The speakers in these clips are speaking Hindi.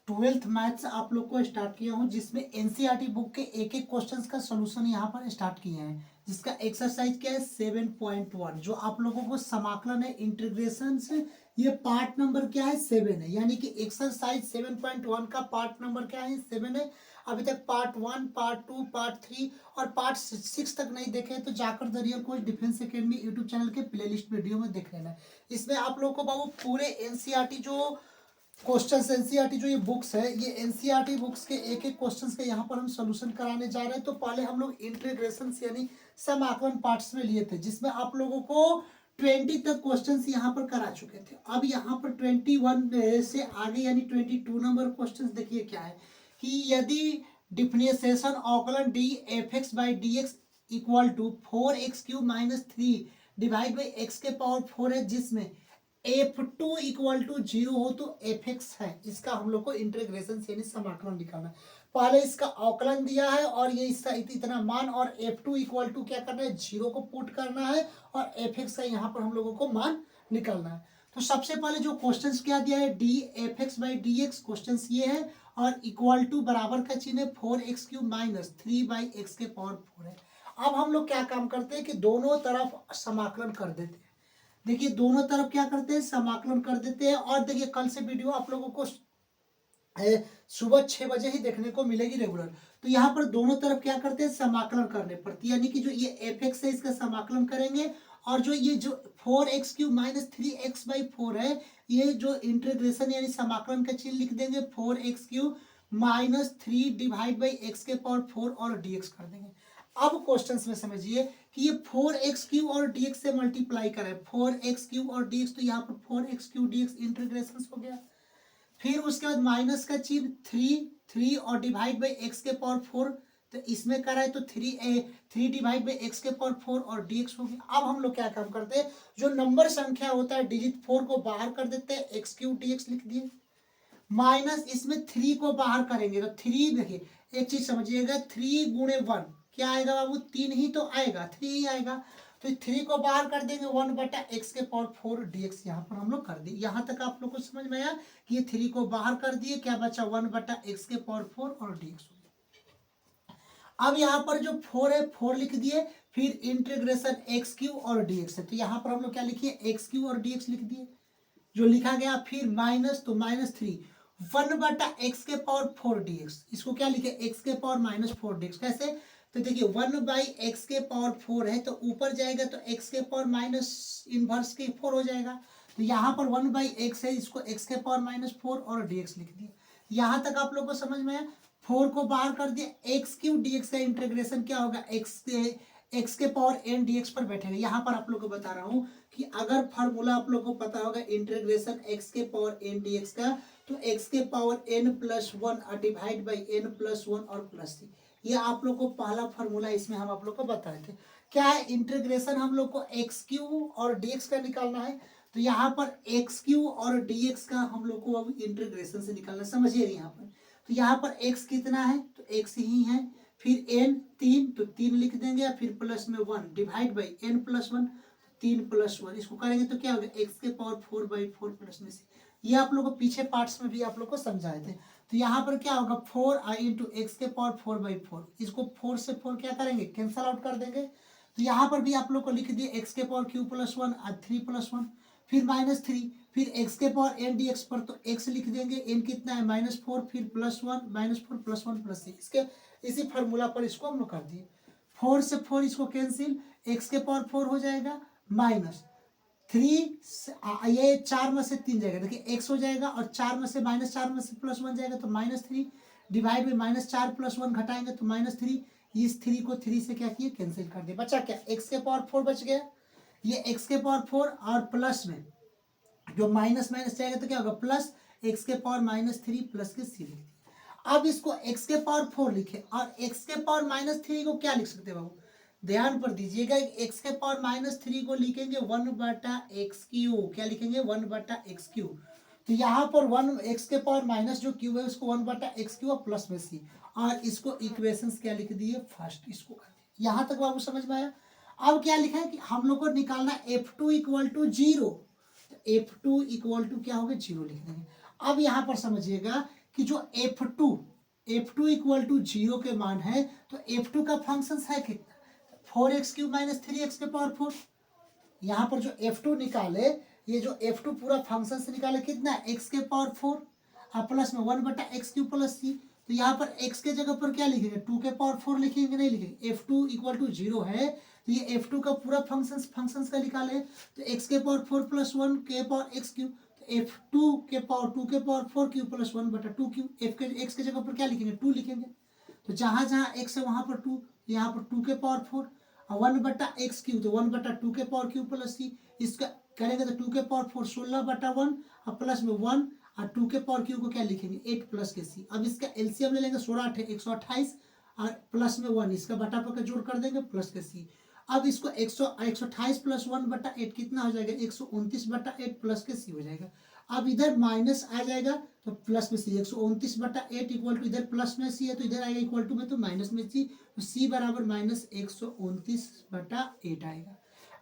ट्वेल्थ मैथ्स आप लोग को स्टार्ट किया हूँ, जिसमें एनसीईआरटी बुक के एक एक क्वेश्चंस का सोल्यूशन यहाँ पर स्टार्ट किए हैं, जिसका एक्सरसाइज क्या है 7.1, जो आप लोगों को समाकलन है इंटीग्रेशन से, ये पार्ट नंबर क्या है 7 है, यानी कि एक्सरसाइज 7.1 का पार्ट नंबर क्या है 7 है। अभी तक पार्ट 1, पार्ट 2, पार्ट 3 और पार्ट 6 तक नहीं देखे तो जाकर the real coach defence academy YouTube channel के प्लेलिस्ट वीडियो में देख लेना। इसमें आप लोग को बाबू पूरे एनसीईआरटी जो क्वेश्चंस एनसीईआरटी जो ये बुक्स है, ये एनसीईआरटी बुक्स के एक एक क्वेश्चंस के यहाँ पर हम सोल्यूशन कराने जा रहे हैं। तो पहले हम लोग इंटीग्रेशन यानी समाकलन पार्ट्स में लिए थे, जिसमें आप लोगों को 20 तक क्वेश्चंस यहाँ पर करा चुके थे। अब यहाँ पर 21 से आगे यानी 22 नंबर क्वेश्चंस देखिए क्या है कि यदि डिफरेंशिएशन अवकलन D F X by D X equal to 4x³ - 3 divide by x के पावर 4 है, जिसमें F2 इक्वल टू 0 हो तो Fx है, इसका हम लोग को इंटीग्रेशन यानी समाकलन निकालना है। पहले इसका अवकलन दिया है और ये इसका इतना मान, और F2 इक्वल टू क्या करना है 0 को पुट करना है, और Fx का यहाँ पर हम लोगों को मान निकालना है। तो सबसे पहले जो क्वेश्चंस क्या दिया है D F X by D x, question ये है, और इक्वल टू बराबर का चिन्ह है 4x³ - 3/x के पावर 4 है। अब हम लोग क्या काम करते हैं कि दोनों तरफ समाकलन कर देते हैं। देखिए दोनों तरफ क्या करते हैं समाकलन कर देते हैं, और देखिए कल से वीडियो आप लोगों को सुबह 6 बजे ही देखने को मिलेगी रेगुलर। तो यहाँ पर दोनों तरफ क्या करते हैं समाकलन करने पड़ती है, यानी कि जो ये एफ एक्स है इसका समाकलन करेंगे, और जो ये जो 4x³ - 3x/4 है, ये जो इंटीग्रेशन यानी समाकलन का चिन्ह लिख देंगे 4x³ - 3 डिवाइड बाई एक्स के पावर 4 और dx कर देंगे। अब क्वेश्चंस में समझिए कि ये 4x³ और dx से मल्टीप्लाई करें, 4x³ और dx, तो यहाँ पर 4x³ dx इंटीग्रेशन हो गया। फिर उसके बाद माइनस का चिन्ह 3 और डिवाइड बाई एक्स के पावर 4, तो इसमें कराए तो 3 डिवाइड बाई एक्स के पावर 4 और dx हो गया। अब हम लोग क्या काम करते हैं, जो नंबर संख्या होता है डिजिट 4 को बाहर कर देते हैं, x³ dx लिख दिए, माइनस इसमें 3 को बाहर करेंगे तो 3, देखिए एक चीज समझिएगा, 3 गुणे 1 क्या आएगा बाबू 3 ही तो आएगा, 3 ही आएगा। तो 3 को बाहर कर देंगे 1/x के पावर 4 dx, यहाँ पर हम लोग कर दिए। यहाँ तक आप लोग को समझ में आया कि ये 3 को बाहर कर दिए, क्या बचा 1/x के पावर 4 और dx हो गया। अब यहाँ पर जो 4 है 4 लिख दिए, फिर इंटीग्रेशन x³ और dx है, तो यहाँ पर हम लोग क्या लिखिए x³ और dx लिख दिए जो लिखा गया। फिर माइनस, तो -3 1/x के पावर 4 dx, इसको क्या लिखे x के पावर -4 dx, कैसे, तो देखिए 1/x के पावर 4 है, तो ऊपर जाएगा तो x के पावर माइनस इनवर्स के 4 हो जाएगा, तो यहाँ पर 1/x है, इसको x के पावर -4 और dx लिख दिया। यहाँ तक आप लोग को समझ में आया। 4 को बाहर कर दिया, x³ dx का इंटीग्रेशन क्या होगा x के पावर n dx पर बैठेगा। यहाँ पर आप लोग को बता रहा हूँ कि अगर फार्मूला आप लोग को पता होगा इंटीग्रेशन x के पावर n dx का, तो x के power n+1 divide by n+1 और +3, ये आप लोग को पहला फार्मूला इसमें हम आप लोग को बताए थे। क्या है इंटीग्रेशन हम लोग को x³ और dx का निकालना है, तो यहाँ पर x³ और dx का हम लोग को अब इंटीग्रेशन से निकालना, समझिए यहाँ पर। तो यहाँ पर x कितना है, तो x ही है, फिर n 3, तो 3 लिख देंगे, फिर प्लस में 1 डिवाइड बाई n+1, 3+1, इसको करेंगे तो क्या होगा x के पावर 4/4 प्लस में से। ये आप लोग को पीछे पार्ट्स में भी आप लोग को समझाए थे। तो यहाँ पर क्या होगा 4 इंटू एक्स के पावर 4/4, इसको 4 से 4 क्या करेंगे कैंसल आउट कर देंगे। तो यहाँ पर भी आप लोग को लिख दिए एक्स के पावर q+1 और 3+1, फिर -3, फिर एक्स के पावर n dx पर, तो x लिख देंगे, n कितना है -4, फिर +1 -4 +1 +3, इसके इसी फार्मूला पर इसको हम लोग कर दिए। 4 से 4 इसको कैंसिल, एक्स के पावर 4 हो जाएगा, -3 ये 4 में से 3 जाएगा, देखिए x हो जाएगा, और 4 में से -4 में से +1 जाएगा तो -3 डिवाइड में -4 + 1 घटाएंगे तो -3, इस 3 को 3 से क्या किए कैंसिल कर दिया, बचा क्या x के पावर 4 बच गया, ये x के पावर 4 और प्लस में जो माइनस जाएगा तो क्या होगा प्लस x के पावर -3 प्लस के c लिख दिया। अब इसको x के पावर 4 लिखे, और x के पावर -3 को क्या लिख सकते हैं बाबू, ध्यान पर दीजिएगा, x के पावर -3 को लिखेंगे 1/x³, क्या लिखेंगे 1/x³। तो यहाँ पर 1 x के पावर माइनस जो q है उसको 1/x³ और प्लस में c, और इसको इक्वेशंस क्या लिख दिए फर्स्ट, इसको कर दिए। यहाँ तक बाबू समझ में आया। अब क्या लिखा है कि हम लोग को निकालना F2 = 0, F2 = क्या होगा 0 लिख देंगे। अब यहाँ पर समझिएगा कि जो F2 इक्वल टू 0 के मान है, तो F2 का फंक्शन है कितना, 4x³ माइनस 3x के पावर 4। यहाँ पर जो F2 निकाले, ये जो F2 पूरा फंक्शन से निकाले कितना, x के पावर 4 और प्लस में 1/x³ प्लस c। तो यहाँ पर x के जगह पर क्या लिखेंगे, 2 के पावर 4 लिखेंगे, नहीं लिखेंगे। F2 इक्वल टू 0 है, तो ये F2 का पूरा फंक्शन का निकाले, तो x के पावर 4 प्लस 1 के पावर x³, तो F2 के पावर 2 के पावर 4³ प्लस 1/2³ x के जगह पर क्या लिखेंगे, 2 लिखेंगे। तो जहाँ जहाँ x है वहाँ पर 2, यहाँ पर 2 के पावर 4 और 1/x³, तो 1/2 के पावर क्यूब प्लस c। इसका करेंगे तो 2 के पावर 4 16/1 और प्लस में 1 और 2 के पावर क्यूब को क्या लिखेंगे, 8 प्लस के c। अब इसका एलसीएम ले लेंगे, 16 8 128 और प्लस में 1, इसका बटा पर जोड़ कर देंगे प्लस के c। अब इसको 128 प्लस 1/8 कितना हो जाएगा, 129/8 प्लस के c हो जाएगा। अब इधर माइनस आ जाएगा तो प्लस में c, 129/8 इक्वल टू इधर प्लस में c है तो इधर आएगा इक्वल टू में, तो माइनस में c, तो c बराबर माइनस 129/8 आएगा।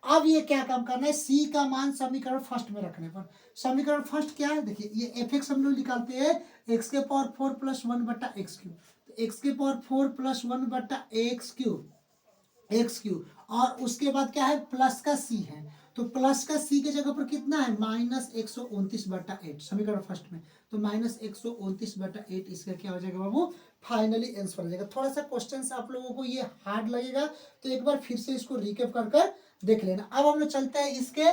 अब ये क्या काम करना है, c का मान समीकरण फर्स्ट में रखने पर। समीकरण फर्स्ट क्या है, देखिए ये fx हम लोग निकालते हैं x के पावर 4 प्लस 1/x³, तो x के पावर 4 प्लस 1/x³ और उसके बाद क्या है, प्लस का c है, तो प्लस का c के जगह पर कितना है, माइनस 129/8 समीकरण फर्स्ट में, तो माइनस 129/8 इसका क्या हो जाएगा बाबू, फाइनली आंसर हो जाएगा। थोड़ा सा क्वेश्चन आप लोगों को ये हार्ड लगेगा, तो एक बार फिर से इसको रिकैप कर देख लेना। अब हम लोग चलते हैं इसके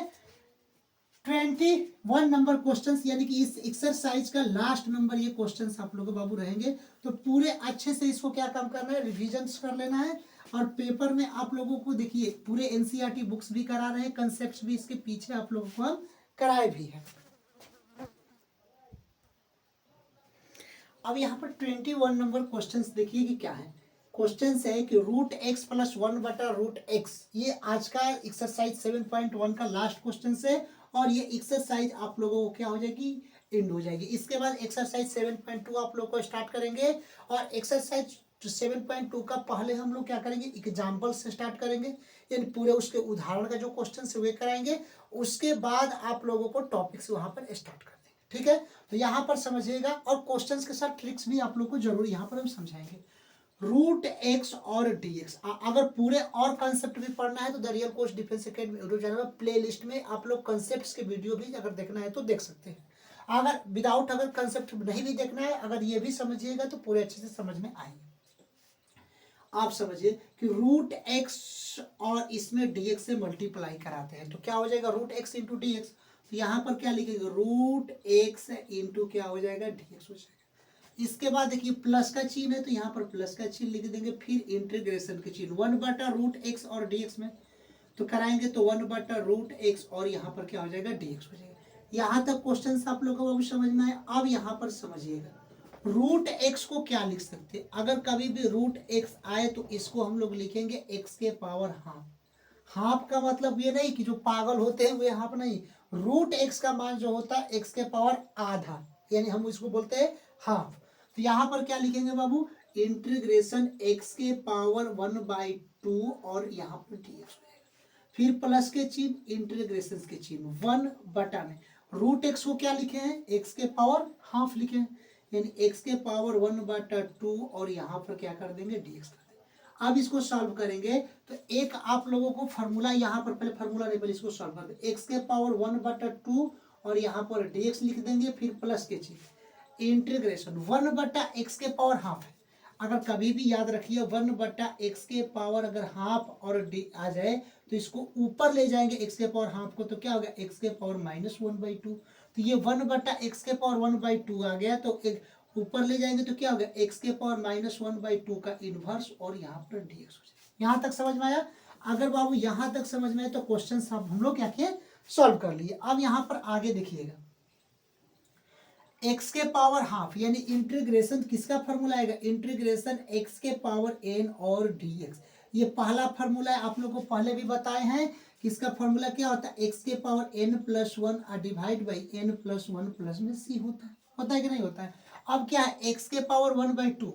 21 नंबर क्वेश्चंस, यानी कि इस एक्सरसाइज का लास्ट नंबर ये क्वेश्चंस आप लोगों को बाबू रहेंगे। तो पूरे अच्छे से इसको क्या काम करना है, रिविजन कर लेना है। और पेपर में आप लोगों को देखिए पूरे एनसीईआरटी बुक्स भी करा रहे हैं, कंसेप्ट भी इसके पीछे आप लोगों को हम कराए भी है। अब यहाँ पर 21 नंबर क्वेश्चंस देखिए कि क्या है। क्वेश्चन है कि √x प्लस 1/√x, ये आज का एक्सरसाइज 7.1 का लास्ट क्वेश्चन है और ये एक्सरसाइज आप लोगों को क्या हो जाएगी, एंड हो जाएगी। इसके बाद एक्सरसाइज 7.2 आप लोग को स्टार्ट करेंगे और एक्सरसाइज 7.2 का पहले हम लोग क्या करेंगे, एग्जाम्पल से स्टार्ट करेंगे, यानी पूरे उसके उदाहरण का जो क्वेश्चन है वे कराएंगे। उसके बाद आप लोगों को टॉपिक से वहां पर स्टार्ट कर देंगे, ठीक है। तो यहाँ पर समझिएगा और क्वेश्चंस के साथ ट्रिक्स भी आप लोग को जरूर यहाँ पर हम समझाएंगे। √x और dx, अगर पूरे और कंसेप्ट भी पढ़ना है तो the real course defence academy YouTube channel में प्ले लिस्ट में आप लोग कंसेप्ट के वीडियो भी अगर देखना है तो देख सकते हैं। अगर विदाउट अगर कंसेप्ट नहीं भी देखना है, अगर ये भी समझिएगा तो पूरे अच्छे से समझ में आएंगे। आप समझिए कि √x और इसमें dx से मल्टीप्लाई कराते हैं तो क्या हो जाएगा, √x इंटू dx। तो यहाँ पर क्या लिखेंगे, √x इंटू क्या हो जाएगा, dx हो जाएगा। इसके बाद देखिए प्लस का चिन्ह है तो यहाँ पर प्लस का चिन्ह लिख देंगे, फिर इंटीग्रेशन के चिन्ह 1/√x और dx में तो कराएंगे तो 1/√x और यहाँ पर क्या हो जाएगा, dx हो जाएगा। यहाँ तक क्वेश्चन आप लोगों को समझ में आए। अब यहाँ पर समझिएगा √x को क्या लिख सकते हैं, अगर कभी भी √x आए तो इसको हम लोग लिखेंगे x के पावर हाफ। हाफ का मतलब ये नहीं कि जो पागल होते हैं वे हाफ नहीं, √x का मान जो होता है x के पावर आधा, यानी हम इसको बोलते हैं हाफ। तो यहाँ पर क्या लिखेंगे बाबू, इंटीग्रेशन x के पावर 1/2 और यहाँ पर dx हो जाएगा, फिर प्लस के चिन्ह इंटीग्रेशन के चिन्ह 1/, में √x को क्या लिखे हैं, x के पावर हाफ लिखे हैं, यानी x के पावर 1/2 और यहाँ पर क्या कर देंगे, dx कर देंगे। अब इसको सॉल्व करेंगे तो एक आप लोगों को फार्मूला यहाँ पर, पहले फार्मूला नहीं पहले इसको सॉल्व कर देंगे, x के पावर 1/2 और यहाँ पर dx लिख देंगे, फिर प्लस के चिन्ह इंटीग्रेशन 1/x के पावर हाफ है। अगर कभी भी याद रखिए 1/x के पावर अगर हाफ और डी आ जाए तो इसको ऊपर ले जाएंगे x के पावर हाफ को, तो क्या होगा, x के पावर -1/2। तो ये 1/x के पावर 1/2 आ गया, तो एक ऊपर ले जाएंगे तो क्या होगा, x के पावर -1/2 का इनवर्स और यहाँ पर dx हो जाएगा। यहाँ तक समझ में आया। अगर बाबू यहाँ तक समझ में आए तो क्वेश्चन हम लोग क्या किए, सॉल्व कर लिए। अब यहाँ पर आगे देखिएगा, x के पावर हाफ यानी इंटीग्रेशन किसका फॉर्मूला आएगा, इंटीग्रेशन x के पावर n और dx। ये पहला फॉर्मूला है, आप लोग को पहले भी बताए हैं कि इसका फॉर्मूला क्या होता है, x के power n+1 divide by n+1 plus में c होता है कि नहीं होता है। अब क्या है, x के पावर 1/2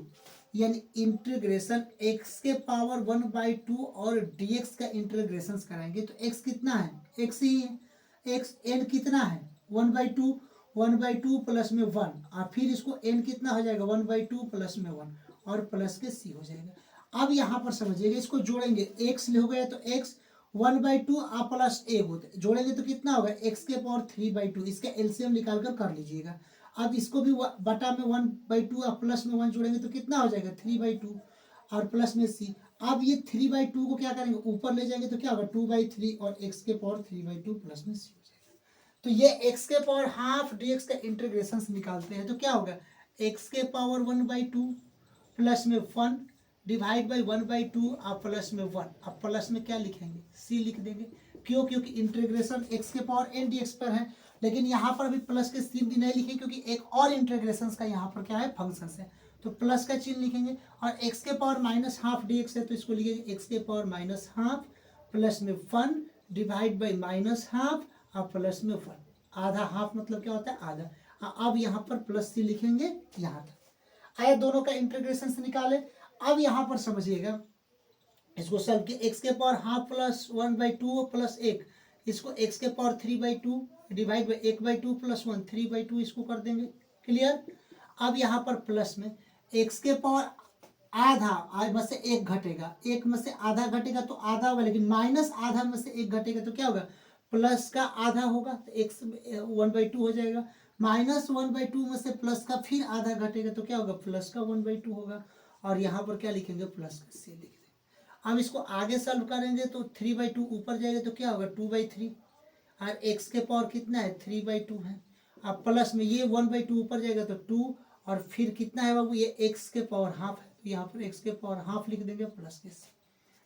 यानी इंटीग्रेशन x के पावर 1/2 और dx का इंटीग्रेशन कराएंगे तो x कितना है, x ही है, x n कितना है 1/2 1/2 प्लस में 1 और फिर इसको n कितना हो जाएगा 1/2 प्लस में 1 और प्लस के c हो जाएगा। अब यहाँ पर समझिएगा इसको जोड़ेंगे x हो गया तो x 1/2 आप प्लस a होते जोड़ेंगे तो कितना होगा x के पावर 3/2 इसका एलसीएम निकाल कर लीजिएगा। अब इसको भी बटा में 1/2 आप प्लस में 1 जोड़ेंगे तो कितना हो जाएगा 3/2 और प्लस में c। अब ये 3/2 को क्या करेंगे ऊपर ले जाएंगे तो क्या होगा 2/3 और x के पावर 3/2 प्लस में c हो जाएगा। तो ये x के पावर हाफ dx का इंटीग्रेशन निकालते हैं तो क्या होगा x के पावर 1/2 प्लस में 1 डिवाइड बाई 1/2 आप प्लस में 1 अब प्लस में क्या लिखेंगे c लिख देंगे। क्यों क्योंकि इंटीग्रेशन x के पावर n dx पर है, लेकिन यहाँ पर अभी प्लस के चिन्ह नहीं लिखे क्योंकि एक और इंटीग्रेशन का यहाँ पर क्या है फंक्शन है, तो प्लस का चिन्ह लिखेंगे। और x के पावर माइनस हाफ dx है तो इसको लिखेंगे x के पावर माइनस हाफ प्लस में 1 डिवाइड बाई माइनस हाफ और प्लस में 1 आधा हाफ मतलब क्या होता है आधा। अब यहाँ पर प्लस c लिखेंगे यहाँ तक आया दोनों का इंटीग्रेशन से निकाले। अब यहाँ पर समझिएगा इसको सॉल्व किया x के पावर हाफ प्लस 1/2 प्लस 1 इसको x के पावर 3/2 डिवाइड बाई 1/2 प्लस 1 3/2 इसको कर देंगे क्लियर। अब यहाँ पर प्लस में x के पावर आधा में से एक घटेगा एक में से आधा घटेगा तो आधा होगा, लेकिन माइनस आधा में से एक घटेगा तो क्या होगा प्लस का आधा होगा तो x 1/2 हो जाएगा। माइनस 1/2 में से प्लस का फिर आधा घटेगा तो क्या होगा प्लस का 1/2 होगा और यहाँ पर क्या लिखेंगे प्लस का c लिख देंगे। अब इसको आगे सॉल्व करेंगे तो 3/2 ऊपर जाएगा तो क्या होगा 2/3 और x के पावर कितना है 3/2 है। अब प्लस में ये 1/2 ऊपर जाएगा तो 2 और फिर कितना है बाबू ये x के पावर हाफ है तो यहाँ पर x के पावर हाफ लिख देंगे प्लस के c।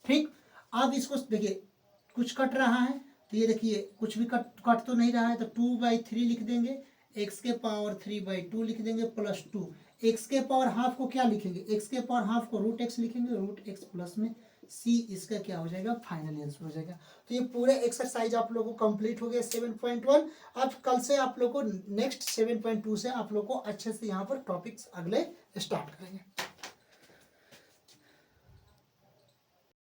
ठीक अब इसको देखिए कुछ कट रहा है तो ये देखिए कुछ भी कट तो नहीं रहा है तो 2/3 लिख देंगे x के पावर 3/2 लिख देंगे प्लस 2 x के पावर हाफ को क्या लिखेंगे x के पावर हाफ को √x लिखेंगे √x प्लस में c इसका क्या हो जाएगा फाइनल आंसर हो जाएगा। तो ये पूरे एक्सरसाइज आप लोगों को कंप्लीट हो गया 7.1। अब कल से आप लोगों को नेक्स्ट 7.2 से आप लोगों को अच्छे से यहाँ पर टॉपिक्स अगले स्टार्ट करेंगे।